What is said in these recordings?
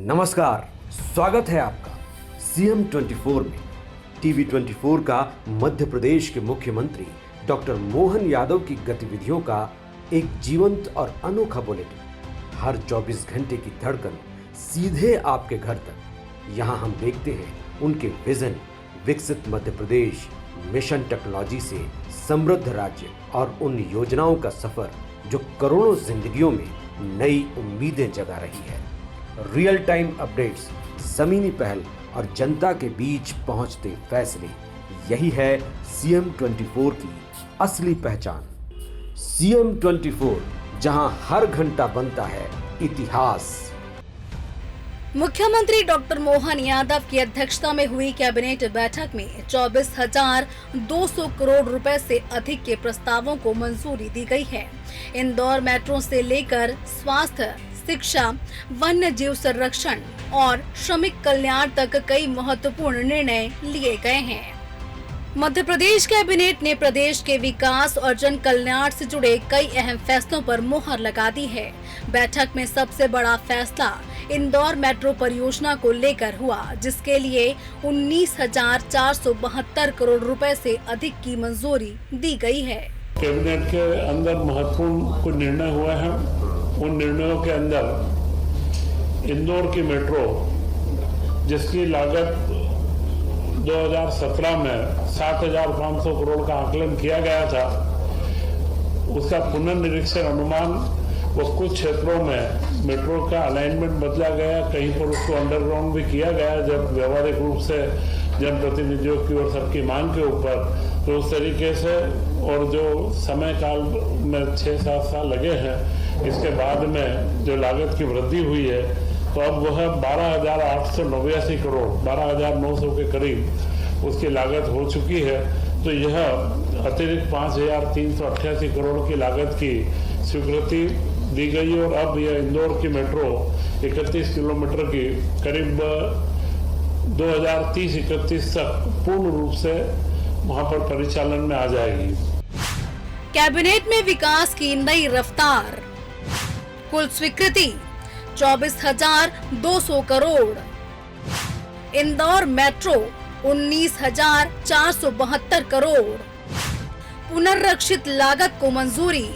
नमस्कार, स्वागत है आपका सीएम 24 में। टीवी 24 का मध्य प्रदेश के मुख्यमंत्री डॉक्टर मोहन यादव की गतिविधियों का एक जीवंत और अनोखा बुलेटिन। हर 24 घंटे की धड़कन सीधे आपके घर तक। यहाँ हम देखते हैं उनके विजन, विकसित मध्य प्रदेश, मिशन टेक्नोलॉजी से समृद्ध राज्य और उन योजनाओं का सफर जो करोड़ों जिंदगियों में नई उम्मीदें जगा रही है। रियल टाइम अपडेट्स, ज़मीनी पहल और जनता के बीच पहुंचते फैसले, यही है सीएम 24 की असली पहचान। सीएम 24, जहां हर घंटा बनता है इतिहास। मुख्यमंत्री डॉक्टर मोहन यादव की अध्यक्षता में हुई कैबिनेट बैठक में 24,200 करोड़ रुपए से अधिक के प्रस्तावों को मंजूरी दी गई है। इंदौर मेट्रो से लेकर स्वास्थ्य, शिक्षा, वन्य जीव संरक्षण और श्रमिक कल्याण तक कई महत्वपूर्ण निर्णय लिए गए हैं। मध्य प्रदेश कैबिनेट ने प्रदेश के विकास और जन कल्याण से जुड़े कई अहम फैसलों पर मुहर लगा दी है। बैठक में सबसे बड़ा फैसला इंदौर मेट्रो परियोजना को लेकर हुआ, जिसके लिए 19,472 करोड़ रुपए से अधिक की मंजूरी दी गई है। कैबिनेट के अंदर महत्वपूर्ण कुछ निर्णय हुए हैं। उन निर्णयों के अंदर इंदौर की मेट्रो, जिसकी लागत 2017 में 7,500 करोड़ का आकलन किया गया था, उसका पुनर्निरीक्षण अनुमान वो कुछ क्षेत्रों में मेट्रो का अलाइनमेंट बदला गया, कहीं पर उसको अंडरग्राउंड भी किया गया जब व्यवहारिक रूप से जनप्रतिनिधियों की और सबकी मांग के ऊपर, तो उस तरीके से। और जो समय काल में 6-7 साल लगे हैं, इसके बाद में जो लागत की वृद्धि हुई है, तो अब वह 12,889 करोड़, 12,900 के करीब उसकी लागत हो चुकी है। तो यह अतिरिक्त 5,388 करोड़ की लागत की स्वीकृति दी गई और अब यह इंदौर की मेट्रो 31 किलोमीटर की करीब 2030-31 तक पूर्ण रूप से वहां पर परिचालन में आ जाएगी। कैबिनेट में विकास की नई रफ्तार, कुल स्वीकृति 24,200 करोड़। इंदौर मेट्रो 19,472 करोड़। पुनर्रक्षित लागत को मंजूरी।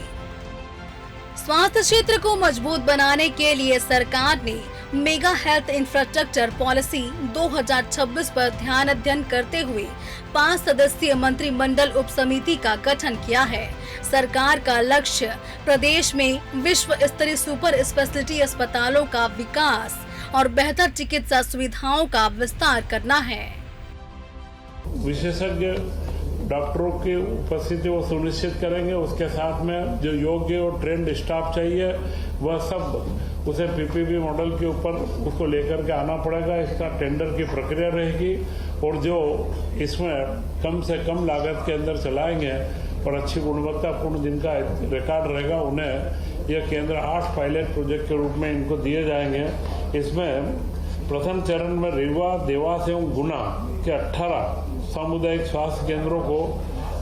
स्वास्थ्य क्षेत्र को मजबूत बनाने के लिए सरकार ने मेगा हेल्थ इंफ्रास्ट्रक्चर पॉलिसी 2026 पर ध्यान अध्ययन करते हुए 5 सदस्यीय मंत्रिमंडल उप समिति का गठन किया है। सरकार का लक्ष्य प्रदेश में विश्व स्तरीय सुपर स्पेशलिटी अस्पतालों का विकास और बेहतर चिकित्सा सुविधाओं का विस्तार करना है। विशेषज्ञ डॉक्टरों की उपस्थिति वो सुनिश्चित करेंगे। उसके साथ में जो योग्य और ट्रेंड स्टाफ चाहिए, वह सब उसे पीपीपी मॉडल के ऊपर उसको लेकर के आना पड़ेगा। इसका टेंडर की प्रक्रिया रहेगी और जो इसमें कम से कम लागत के अंदर चलाएंगे और अच्छी गुणवत्तापूर्ण जिनका रिकॉर्ड रहेगा, उन्हें यह केंद्र 8 पायलट प्रोजेक्ट के रूप में इनको दिए जाएंगे। इसमें प्रथम चरण में रीवा, देवास एवं गुना के 18 सामुदायिक स्वास्थ्य केंद्रों को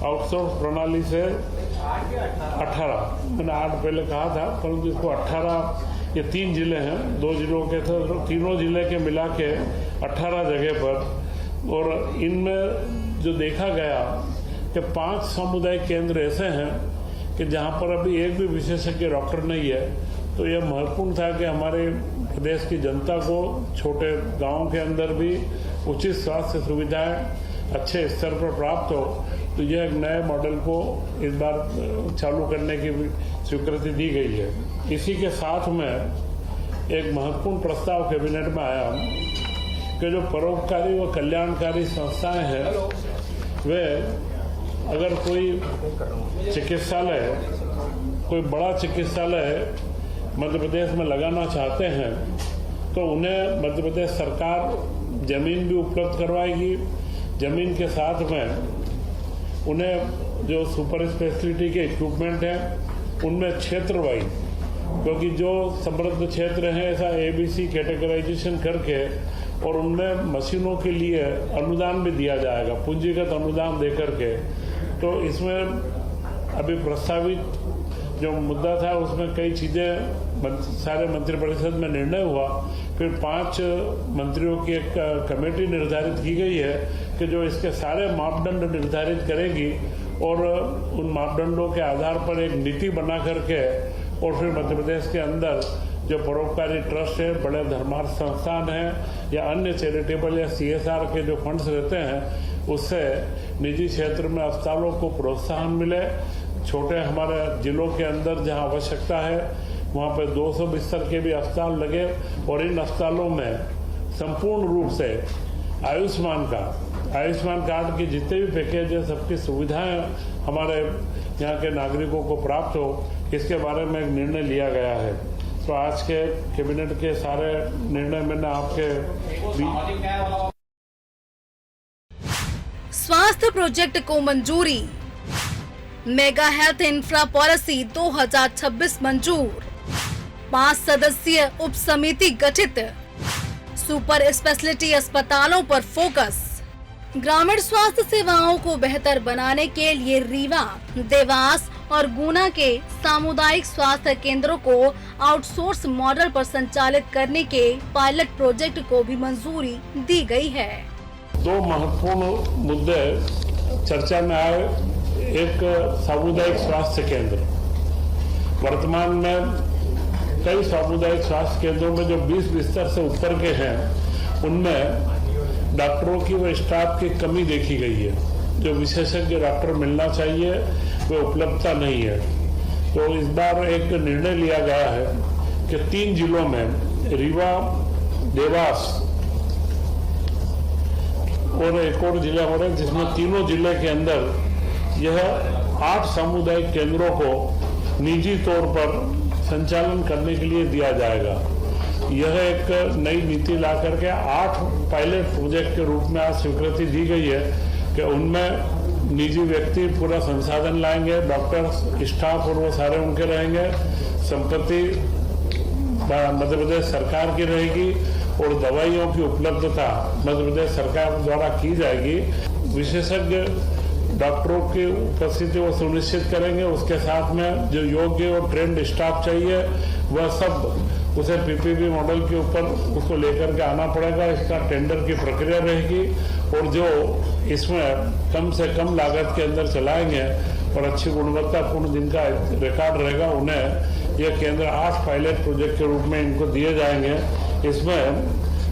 आउटसोर्स प्रणाली से 18, मैंने 8 पहले कहा था, परंतु इसको 18, ये 3 जिले हैं, 2 जिलों के थे, तीनों जिले के मिला के 18 जगह पर। और इनमें जो देखा गया कि 5 सामुदायिक केंद्र ऐसे हैं कि जहां पर अभी एक भी विशेषज्ञ डॉक्टर नहीं है। तो यह महत्वपूर्ण था कि हमारे प्रदेश की जनता को छोटे गांवों के अंदर भी उचित स्वास्थ्य सुविधाएं अच्छे स्तर पर प्राप्त हो। तो यह एक नए मॉडल को इस बार चालू करने की स्वीकृति दी गई है। इसी के साथ में एक महत्वपूर्ण प्रस्ताव कैबिनेट में आया कि जो परोपकारी व कल्याणकारी संस्थाएं हैं, वे अगर कोई चिकित्सालय, कोई बड़ा चिकित्सालय मध्य प्रदेश में लगाना चाहते हैं, तो उन्हें मध्य प्रदेश सरकार जमीन भी उपलब्ध करवाएगी। जमीन के साथ में उन्हें जो सुपर स्पेशलिटी के इक्विपमेंट हैं, उनमें क्षेत्र वाइज, क्योंकि जो समृद्ध क्षेत्र हैं ऐसा ABC कैटेगराइजेशन करके, और उनमें मशीनों के लिए अनुदान भी दिया जाएगा, पूंजीगत अनुदान दे करके। तो इसमें अभी प्रस्तावित जो मुद्दा था उसमें कई चीजें सारे मंत्रिपरिषद में निर्णय हुआ। फिर 5 मंत्रियों की एक कमेटी निर्धारित की गई है कि जो इसके सारे मापदंड निर्धारित करेगी और उन मापदंडों के आधार पर एक नीति बना करके और फिर मध्य प्रदेश के अंदर जो परोपकारी ट्रस्ट है, बड़े धर्मार्थ संस्थान हैं या अन्य चैरिटेबल या CSR के जो फंड्स रहते हैं, उससे निजी क्षेत्र में अस्पतालों को प्रोत्साहन मिले। छोटे हमारे जिलों के अंदर जहां आवश्यकता है वहां पर 200 बिस्तर के भी अस्पताल लगे और इन अस्पतालों में संपूर्ण रूप से आयुष्मान कार्ड की जितने भी पैकेज है, सबकी सुविधाएं हमारे यहाँ के नागरिकों को प्राप्त हो, इसके बारे में एक निर्णय लिया गया है। तो आज के कैबिनेट के सारे निर्णय मैंने आपके स्वास्थ्य प्रोजेक्ट को मंजूरी। मेगा हेल्थ इंफ्रा पॉलिसी 2026 मंजूर। 5 सदस्यीय उप समिति गठित। सुपर स्पेशलिटी अस्पतालों पर फोकस। ग्रामीण स्वास्थ्य सेवाओं को बेहतर बनाने के लिए रीवा, देवास और गुना के सामुदायिक स्वास्थ्य केंद्रों को आउटसोर्स मॉडल पर संचालित करने के पायलट प्रोजेक्ट को भी मंजूरी दी गई है। 2 महत्वपूर्ण मुद्दे चर्चा में आए। एक सामुदायिक स्वास्थ्य केंद्र। वर्तमान में कई सामुदायिक स्वास्थ्य केंद्रों में जो 20 बिस्तर से ऊपर के हैं, उनमें डॉक्टरों की व स्टाफ की कमी देखी गई है। जो विशेषज्ञ डॉक्टर मिलना चाहिए वो उपलब्धता नहीं है। तो इस बार एक निर्णय लिया गया है कि 3 जिलों में रीवा, देवास और एक और जिला हो रहा है, जिसमें तीनों जिले के अंदर यह 8 सामुदायिक केंद्रों को निजी तौर पर संचालन करने के लिए दिया जाएगा। यह एक नई नीति ला करके 8 पायलट प्रोजेक्ट के रूप में आज स्वीकृति दी गई है कि उनमें निजी व्यक्ति पूरा संसाधन लाएंगे, डॉक्टर्स, स्टाफ और वो सारे उनके रहेंगे। संपत्ति मध्य प्रदेश सरकार की रहेगी और दवाइयों की उपलब्धता मध्य प्रदेश सरकार द्वारा की जाएगी। विशेषज्ञ डॉक्टरों की उपस्थिति वो सुनिश्चित करेंगे। उसके साथ में जो योग्य और ट्रेंड स्टाफ चाहिए वह सब उसे PPP मॉडल के ऊपर उसको लेकर के आना पड़ेगा। इसका टेंडर की प्रक्रिया रहेगी और जो इसमें कम से कम लागत के अंदर चलाएंगे और अच्छी गुणवत्तापूर्ण जिनका रिकॉर्ड रहेगा, उन्हें यह केंद्र 8 पायलट प्रोजेक्ट के रूप में इनको दिए जाएंगे। इसमें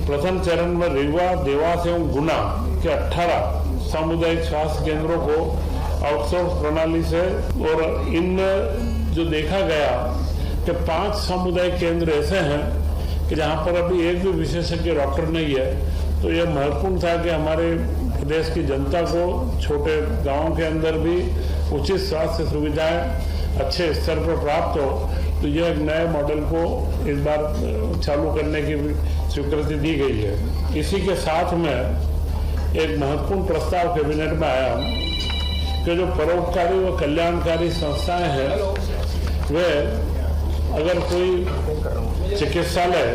प्रथम चरण में रीवा, देवास एवं गुना के 18 सामुदायिक स्वास्थ्य केंद्रों को आउटसोर्स प्रणाली से, और इनमें जो देखा गया कि 5 सामुदायिक केंद्र ऐसे हैं कि जहां पर अभी एक भी विशेषज्ञ डॉक्टर नहीं है। तो यह महत्वपूर्ण था कि हमारे प्रदेश की जनता को छोटे गांवों के अंदर भी उचित स्वास्थ्य सुविधाएं अच्छे स्तर पर प्राप्त हो। तो यह एक नए मॉडल को इस बार चालू करने की स्वीकृति दी गई है। इसी के साथ में एक महत्वपूर्ण प्रस्ताव कैबिनेट में आया कि जो परोपकारी व कल्याणकारी संस्थाएं हैं, वे अगर कोई चिकित्सालय,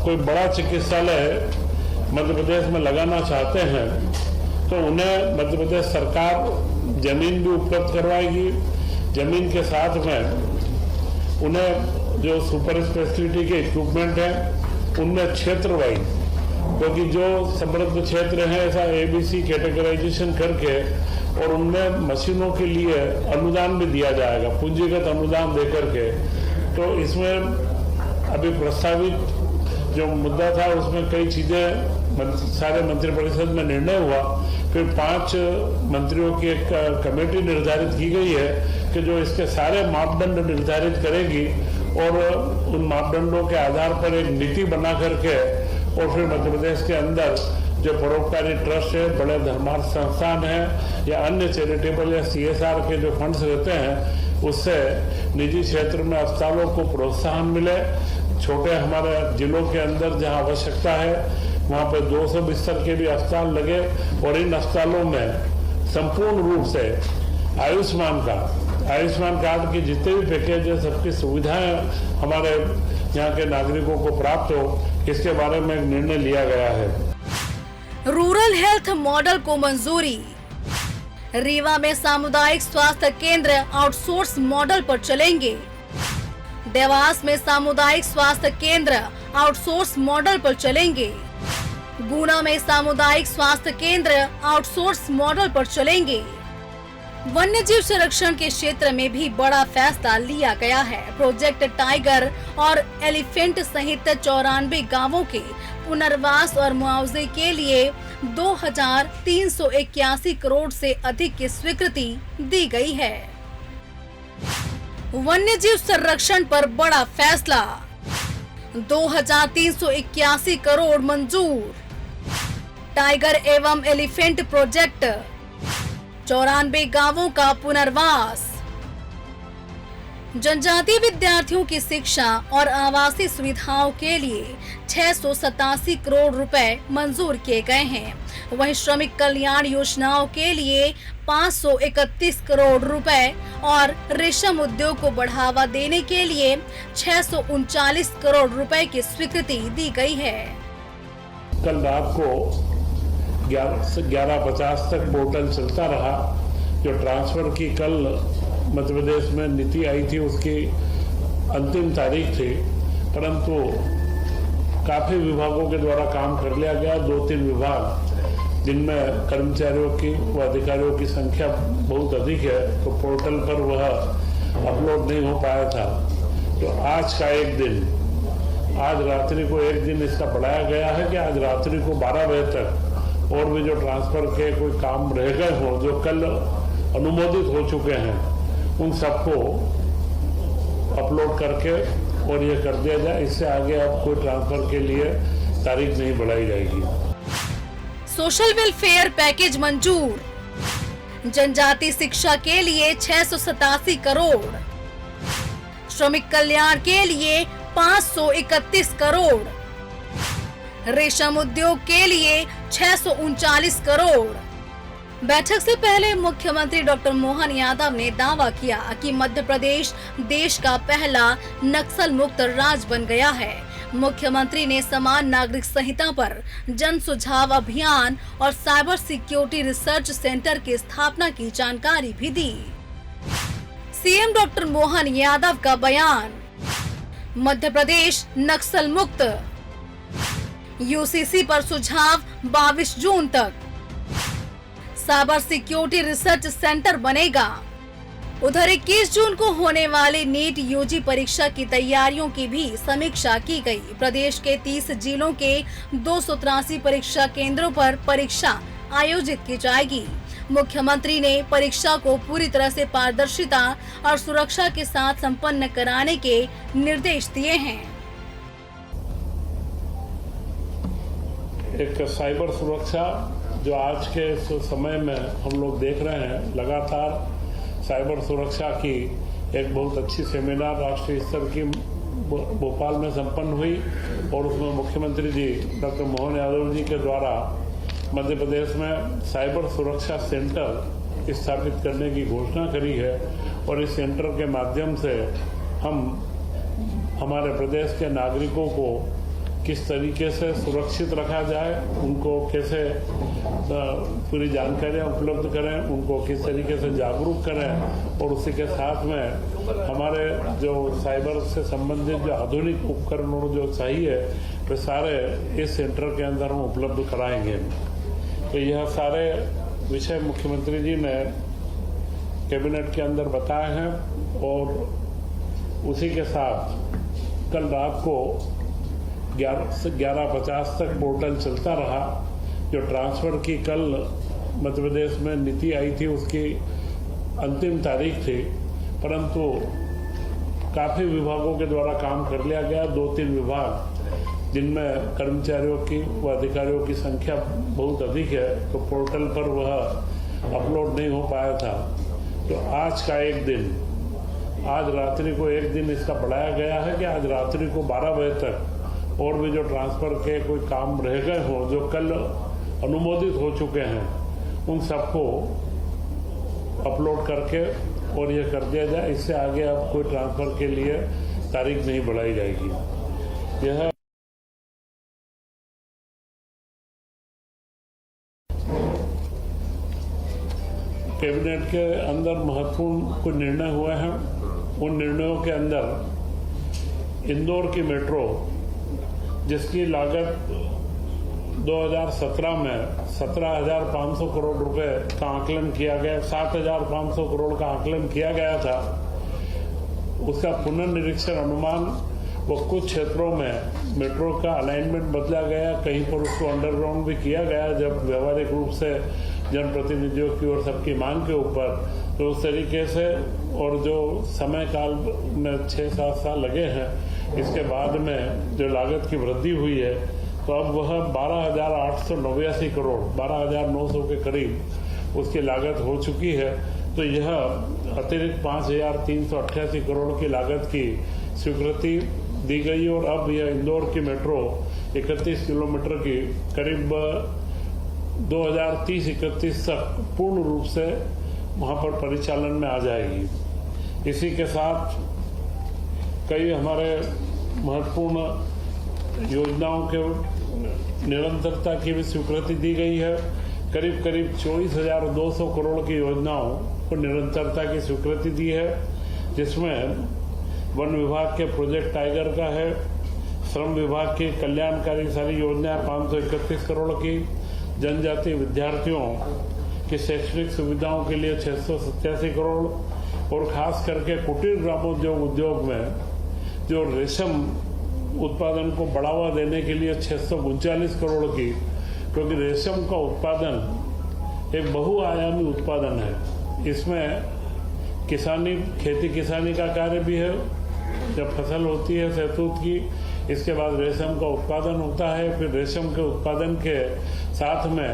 कोई बड़ा चिकित्सालय मध्य प्रदेश में लगाना चाहते हैं तो उन्हें मध्य प्रदेश सरकार जमीन भी उपलब्ध करवाएगी। जमीन के साथ में उन्हें जो सुपर स्पेशलिटी के इक्विपमेंट हैं उनमें क्षेत्र वाइज, क्योंकि जो समृद्ध क्षेत्र है ऐसा ABC कैटेगराइजेशन करके और उनमें मशीनों के लिए अनुदान भी दिया जाएगा, पूंजीगत अनुदान दे करके। तो इसमें अभी प्रस्तावित जो मुद्दा था उसमें कई चीजें सारे मंत्रिपरिषद में निर्णय हुआ। फिर 5 मंत्रियों की एक कमेटी निर्धारित की गई है कि जो इसके सारे मापदंड निर्धारित करेगी और उन मापदंडों के आधार पर एक नीति बना करके और फिर मध्य प्रदेश के अंदर जो परोपकारी ट्रस्ट है, बड़े धर्मार्थ संस्थान हैं या अन्य चैरिटेबल या CSR के जो फंड्स रहते हैं, उससे निजी क्षेत्र में अस्पतालों को प्रोत्साहन मिले। छोटे हमारे जिलों के अंदर जहां आवश्यकता है वहां पर 200 बिस्तर के भी अस्पताल लगे और इन अस्पतालों में संपूर्ण रूप से आयुष्मान कार्ड की जितने भी पैकेज है, सबकी सुविधाएं हमारे यहाँ के नागरिकों को प्राप्त हो, इसके बारे में एक निर्णय लिया गया है। रूरल हेल्थ मॉडल को मंजूरी। रीवा में सामुदायिक स्वास्थ्य केंद्र आउटसोर्स मॉडल पर चलेंगे। देवास में सामुदायिक स्वास्थ्य केंद्र आउटसोर्स मॉडल पर चलेंगे। गुना में सामुदायिक स्वास्थ्य केंद्र आउटसोर्स मॉडल पर चलेंगे। वन्यजीव संरक्षण के क्षेत्र में भी बड़ा फैसला लिया गया है। प्रोजेक्ट टाइगर और एलिफेंट सहित 94 गांवों के पुनर्वास और मुआवजे के लिए 2381 करोड़ से अधिक की स्वीकृति दी गई है। वन्यजीव संरक्षण पर बड़ा फैसला, 2381 करोड़ मंजूर। टाइगर एवं एलिफेंट प्रोजेक्ट, 94 गांवों का पुनर्वास। जनजातीय विद्यार्थियों की शिक्षा और आवासीय सुविधाओं के लिए 687 करोड़ रुपए मंजूर किए गए हैं। वहीं श्रमिक कल्याण योजनाओं के लिए 531 करोड़ रुपए और रेशम उद्योग को बढ़ावा देने के लिए 639 करोड़ रुपए की स्वीकृति दी गई है। कल रात को 11:50 तक पोर्टल चलता रहा। जो ट्रांसफर की कल मध्य प्रदेश में नीति आई थी उसकी अंतिम तारीख थी, परंतु काफी विभागों के द्वारा काम कर लिया गया। 2-3 विभाग जिनमें कर्मचारियों की व अधिकारियों की संख्या बहुत अधिक है, तो पोर्टल पर वह अपलोड नहीं हो पाया था। तो आज का एक दिन, आज रात्रि को एक दिन इसका बढ़ाया गया है कि आज रात्रि को 12 बजे तक और भी जो ट्रांसफर के कोई काम रह गए हो, जो कल अनुमोदित हो चुके हैं, उन सबको अपलोड करके और ये कर दिया जाए। इससे आगे अब कोई ट्रांसफर के लिए तारीख नहीं बढ़ाई जाएगी। सोशल वेलफेयर पैकेज मंजूर, जनजाति शिक्षा के लिए 687 करोड़, श्रमिक कल्याण के लिए 531 करोड़, रेशम उद्योग के लिए 639 करोड़। बैठक से पहले मुख्यमंत्री डॉक्टर मोहन यादव ने दावा किया कि मध्य प्रदेश देश का पहला नक्सल मुक्त राज्य बन गया है। मुख्यमंत्री ने समान नागरिक संहिता पर जन सुझाव अभियान और साइबर सिक्योरिटी रिसर्च सेंटर की स्थापना की जानकारी भी दी। सीएम डॉक्टर मोहन यादव का बयान, मध्य प्रदेश नक्सल मुक्त, यूसीसी पर सुझाव 22 जून तक, साइबर सिक्योरिटी रिसर्च सेंटर बनेगा। उधर 21 जून को होने वाली नीट यूजी परीक्षा की तैयारियों की भी समीक्षा की गई। प्रदेश के 30 जिलों के 283 परीक्षा केंद्रों पर परीक्षा आयोजित की जाएगी। मुख्यमंत्री ने परीक्षा को पूरी तरह से पारदर्शिता और सुरक्षा के साथ संपन्न कराने के निर्देश दिए हैं। एक साइबर सुरक्षा जो आज के समय में हम लोग देख रहे हैं, लगातार साइबर सुरक्षा की एक बहुत अच्छी सेमिनार राष्ट्रीय स्तर की भोपाल में संपन्न हुई और उसमें मुख्यमंत्री जी डॉक्टर मोहन यादव जी के द्वारा मध्य प्रदेश में साइबर सुरक्षा सेंटर स्थापित करने की घोषणा करी है। और इस सेंटर के माध्यम से हम हमारे प्रदेश के नागरिकों को किस तरीके से सुरक्षित रखा जाए, उनको कैसे पूरी जानकारियां उपलब्ध करें, उनको किस तरीके से जागरूक करें और उसी के साथ में हमारे जो साइबर से संबंधित जो आधुनिक उपकरणों जो चाहिए वे सारे इस सेंटर के अंदर हम उपलब्ध कराएंगे। तो यह सारे विषय मुख्यमंत्री जी ने कैबिनेट के अंदर बताए हैं और उसी के साथ कल रात को 11:50 तक पोर्टल चलता रहा। जो ट्रांसफर की कल मध्य प्रदेश में नीति आई थी उसकी अंतिम तारीख थी, परंतु काफी विभागों के द्वारा काम कर लिया गया। 2-3 विभाग जिनमें कर्मचारियों की व अधिकारियों की संख्या बहुत अधिक है, तो पोर्टल पर वह अपलोड नहीं हो पाया था। तो आज का एक दिन, आज रात्रि को एक दिन इसका बढ़ाया गया है कि आज रात्रि को 12 बजे तक और भी जो ट्रांसफर के कोई काम रह गए हो, जो कल अनुमोदित हो चुके हैं, उन सबको अपलोड करके और ये कर दिया जाए। इससे आगे अब कोई ट्रांसफर के लिए तारीख नहीं बढ़ाई जाएगी। यह कैबिनेट के अंदर महत्वपूर्ण कुछ निर्णय हुए हैं। उन निर्णयों के अंदर इंदौर की मेट्रो, जिसकी लागत 2017 में 17,500 करोड़ रुपए का आकलन किया गया, 7,500 करोड़ का आकलन किया गया था, उसका पुनर्निरीक्षण अनुमान वो कुछ क्षेत्रों में मेट्रो का अलाइनमेंट बदला गया, कहीं पर उसको अंडरग्राउंड भी किया गया जब व्यवहारिक रूप से जनप्रतिनिधियों की और सबकी मांग के ऊपर, तो उस तरीके से, और जो समय काल में 6-7 साल लगे हैं, इसके बाद में जो लागत की वृद्धि हुई है, तो अब वह 12,889 करोड़, 12,900 के करीब उसकी लागत हो चुकी है। तो यह अतिरिक्त 5,388 करोड़ की लागत की स्वीकृति दी गई और अब यह इंदौर की मेट्रो 31 किलोमीटर की करीब 2030-31 तक पूर्ण रूप से वहां पर परिचालन में आ जाएगी। इसी के साथ कई हमारे महत्वपूर्ण योजनाओं के निरंतरता की भी स्वीकृति दी गई है। करीब 24,200 करोड़ की योजनाओं को निरंतरता की स्वीकृति दी है, जिसमें वन विभाग के प्रोजेक्ट टाइगर का है, श्रम विभाग की कल्याणकारी सारी योजनाएं 531 करोड़ की, जनजातीय विद्यार्थियों की शैक्षणिक सुविधाओं के लिए 687 करोड़ और खास करके कुटीर ग्रामोद्योग उद्योग में जो रेशम उत्पादन को बढ़ावा देने के लिए 639 करोड़ की, क्योंकि रेशम का उत्पादन एक बहुआयामी उत्पादन है। इसमें किसानी, खेती किसानी का कार्य भी है, जब फसल होती है शहतूत की, इसके बाद रेशम का उत्पादन होता है, फिर रेशम के उत्पादन के साथ में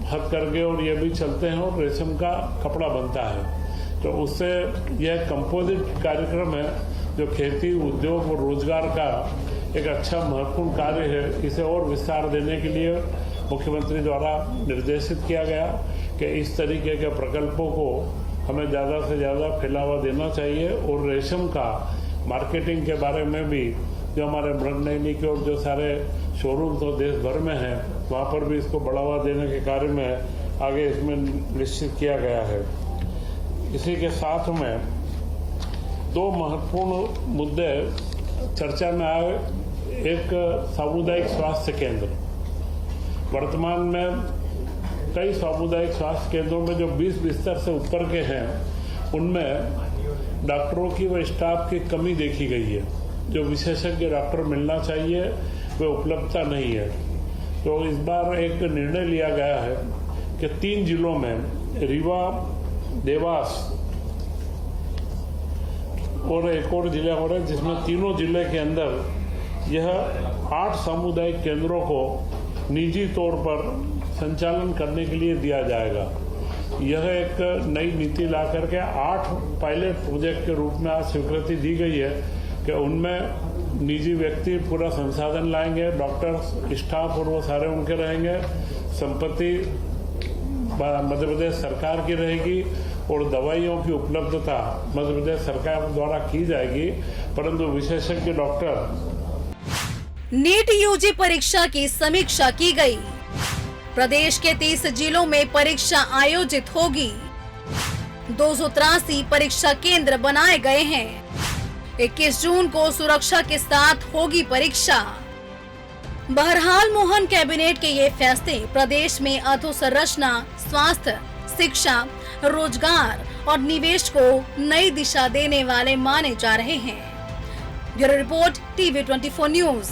हथकरघे और ये भी चलते हैं और रेशम का कपड़ा बनता है। तो उससे यह कंपोजिट कार्यक्रम है जो खेती, उद्योग और रोजगार का एक अच्छा महत्वपूर्ण कार्य है। इसे और विस्तार देने के लिए मुख्यमंत्री द्वारा निर्देशित किया गया कि इस तरीके के प्रकल्पों को हमें ज़्यादा से ज़्यादा फैलावा देना चाहिए और रेशम का मार्केटिंग के बारे में भी जो हमारे मृगनयनी के और जो सारे शोरूम तो देश भर में हैं, वहाँ पर भी इसको बढ़ावा देने के कार्य में आगे इसमें निश्चित किया गया है। इसी के साथ में दो महत्वपूर्ण मुद्दे चर्चा में आए। एक सामुदायिक स्वास्थ्य केंद्र, वर्तमान में कई सामुदायिक स्वास्थ्य केंद्रों में जो 20 बिस्तर से ऊपर के हैं, उनमें डॉक्टरों की व स्टाफ की कमी देखी गई है। जो विशेषज्ञ डॉक्टर मिलना चाहिए वे उपलब्धता नहीं है। तो इस बार एक निर्णय लिया गया है कि 3 जिलों में, रीवा, देवास और एक और जिला हो रहा है, जिसमें तीनों जिले के अंदर यह 8 सामुदायिक केंद्रों को निजी तौर पर संचालन करने के लिए दिया जाएगा। यह एक नई नीति ला करके 8 पायलट प्रोजेक्ट के रूप में आज स्वीकृति दी गई है कि उनमें निजी व्यक्ति पूरा संसाधन लाएंगे, डॉक्टर, स्टाफ और वो सारे उनके रहेंगे, संपत्ति मध्य प्रदेश सरकार की रहेगी और दवाइयों की उपलब्धता मध्य प्रदेश सरकार द्वारा की जाएगी, परंतु विशेषज्ञ डॉक्टर। नीट यूजी परीक्षा की समीक्षा की गई। प्रदेश के 30 जिलों में परीक्षा आयोजित होगी। 283 परीक्षा केंद्र बनाए गए हैं। 21 जून को सुरक्षा के साथ होगी परीक्षा। बहरहाल मोहन कैबिनेट के ये फैसले प्रदेश में अधोसंरचना, स्वास्थ्य, शिक्षा, रोजगार और निवेश को नई दिशा देने वाले माने जा रहे हैं। Bureau report, TV 24 news.